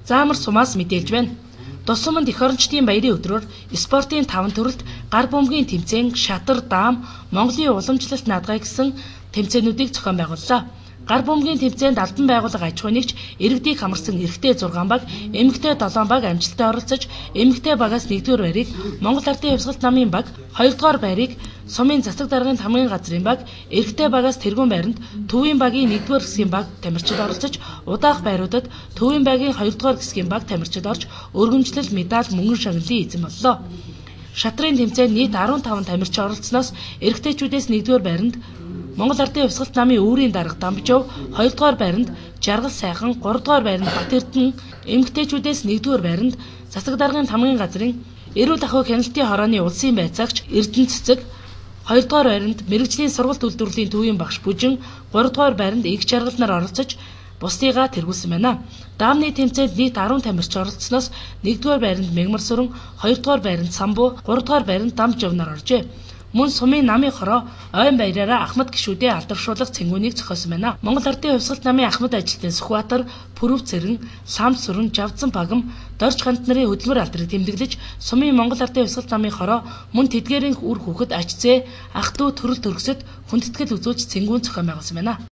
Заамар сумаас мэдээлж байна. Тус суманд эх орончдын баярын өдрөөр спортын 5 төрөлт гар бөмбөгийн тэмцээн, шатар, даам, Монголын уламжлалт наадгай гэсэн тэмцээнүүдийг зохион байгууллаа. Гар бөмбөгийн тэмцээнд албан байгууллага аж ахуйн нэгж иргэдийг хамарсан эрэгтэй 6 баг, эмэгтэй 7 баг амжилттай оролцож, эмэгтэй багаас 1-р байрыг Монгол Ардын Хувьсгалт намын баг, 2-р байрыг Сумын засаг даргын тамгын газрын баг, эрэгтэй багаас тэргуун байранд Төвийн багийн 1-р хэсгийн баг тамирчид оролцож, удаах байруудад Төвийн багийн 2-р хэсгийн баг тамирчид орж, өргөмжлөл, медаль, мөнгөн шагналын эзэн боллоо. Шатрын тэмцээнд нийт 15 тамирчин оролцсноос эрэгтэйчүүдээс 1-р байранд Монгол Ардын Хувьсгалт намын үүрийн дарга Дамжов, 2-р байранд Жаргал сайхан, 3-р байранд Батэрдэн, эмэгтэйчүүдээс 1-р байранд засаг даргын тамгын газрын эрүүл ахуй хяналтын хорооны улсын байцаагч Эрдэнэ Цэцэг, 2-р байранд мэрэгжлийн сургалт үйлдвэрлэлийн төвийн багш Бүжин, 3-р байранд Эг Жаргал нар оролцож бусдыгаа тэргүүлсэн байна. Даамны тэмцээнд нийт 10 тамирчин оролцсноос 1-р байранд Мегмар Сүрэн, 2-р байранд Самбуу, 3-р байранд Дамжов нар оржээ. Мөн сумын намын хороо ойн баяраараа Ахмад гишүүдэд алдаршуулах цэнгүүнийг зохиосон байна. Монгол Ардын Хувьсгалт намын Ахмад ажилтны Сүхбаатар, Пүрэв Цэрэн, Сам Сүрэн, Жавцсан Багам, Дорж Хант нарын хөдөлмөр алдрыг тэмдэглэж, сумын Монгол Ардын Хувьсгалт намын хороо мөн тэдгээрийн үр хүүхэд ачзээ, ах дүү төрөл төрөсөд хүндэтгэл үзүүлж цэнгүүн зохион байгуулсан байна.